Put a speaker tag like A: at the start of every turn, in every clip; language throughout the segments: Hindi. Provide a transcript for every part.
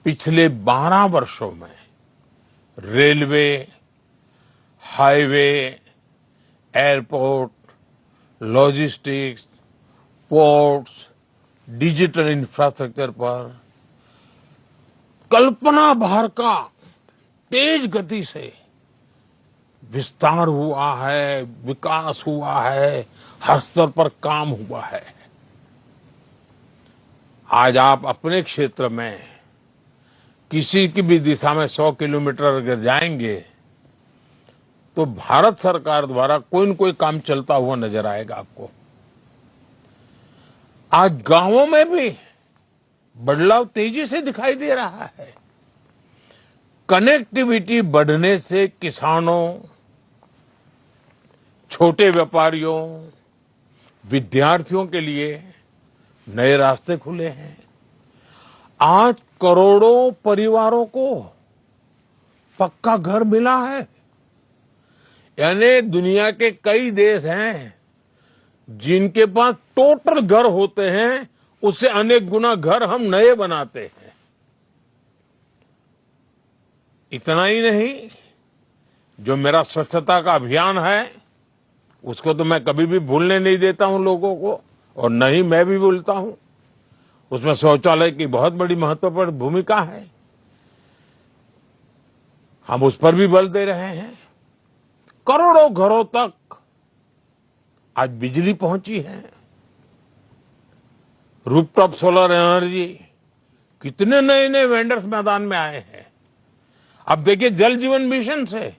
A: पिछले 12 वर्षों में railway, highway, airport, logistics, ports, digital infrastructure पर कल्पना बाहर का तेज गति से विस्तार हुआ है, विकास हुआ है, हर स्तर पर काम हुआ है। आज आप अपने क्षेत्र में किसी की भी दिशा में 100 किलोमीटर अगर जाएंगे तो भारत सरकार द्वारा कोई न कोई काम चलता हुआ नजर आएगा आपको। आज गांवों में भी बदलाव तेजी से दिखाई दे रहा है। कनेक्टिविटी बढ़ने से किसानों, छोटे व्यापारियों, विद्यार्थियों के लिए नए रास्ते खुले हैं। आज करोड़ों परिवारों को पक्का घर मिला है। यानी दुनिया के कई देश हैं जिनके पास टोटल घर होते हैं, उससे अनेक गुना घर हम नए बनाते हैं। इतना ही नहीं, जो मेरा स्वच्छता का अभियान है उसको तो मैं कभी भी भूलने नहीं देता हूं लोगों को, और न ही मैं भी भूलता हूं। उसमें शौचालय की बहुत बड़ी महत्वपूर्ण भूमिका है। हम उस पर भी बल दे रहे हैं। करोड़ों घरों तक आज बिजली पहुंची है। रूफटॉप सोलर एनर्जी, कितने नए नए वेंडर्स मैदान में आए हैं। अब देखिए, जल जीवन मिशन से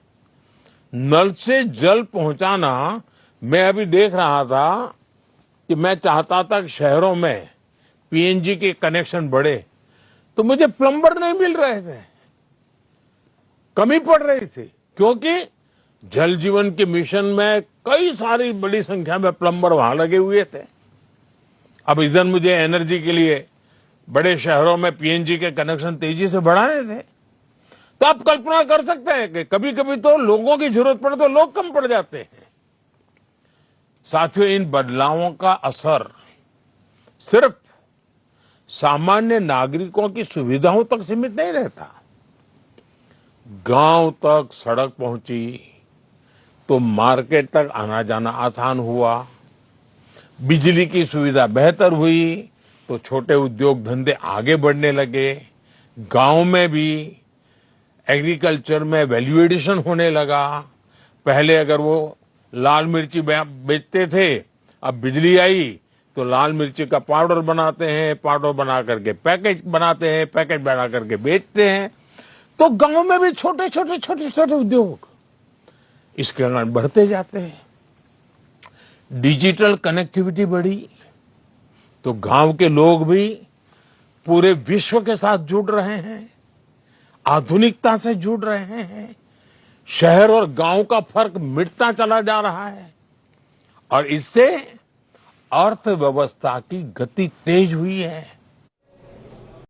A: नल से जल पहुंचाना, मैं अभी देख रहा था कि मैं चाहता था कि शहरों में पीएनजी के कनेक्शन बढ़े, तो मुझे प्लम्बर नहीं मिल रहे थे, कमी पड़ रही थी, क्योंकि जल जीवन के मिशन में कई सारी बड़ी संख्या में प्लम्बर वहां लगे हुए थे। अब इधर मुझे एनर्जी के लिए बड़े शहरों में पीएनजी के कनेक्शन तेजी से बढ़ाने थे। तो आप कल्पना कर सकते हैं कि कभी कभी तो लोगों की जरूरत पड़े तो लोग कम पड़ जाते हैं। साथियों, इन बदलावों का असर सिर्फ सामान्य नागरिकों की सुविधाओं तक सीमित नहीं रहता। गांव तक सड़क पहुंची तो मार्केट तक आना जाना आसान हुआ। बिजली की सुविधा बेहतर हुई तो छोटे उद्योग धंधे आगे बढ़ने लगे। गांव में भी एग्रीकल्चर में वैल्यू एडिशन होने लगा। पहले अगर वो लाल मिर्ची बेचते थे, अब बिजली आई तो लाल मिर्ची का पाउडर बनाते हैं, पाउडर बना करके पैकेज बनाते हैं, पैकेज बना करके बेचते हैं। तो गांव में भी छोटे छोटे उद्योग इसके कारण बढ़ते जाते हैं। डिजिटल कनेक्टिविटी बढ़ी तो गांव के लोग भी पूरे विश्व के साथ जुड़ रहे हैं, आधुनिकता से जुड़ रहे हैं। शहर और गांव का फर्क मिटता चला जा रहा है और इससे अर्थव्यवस्था की गति तेज हुई है।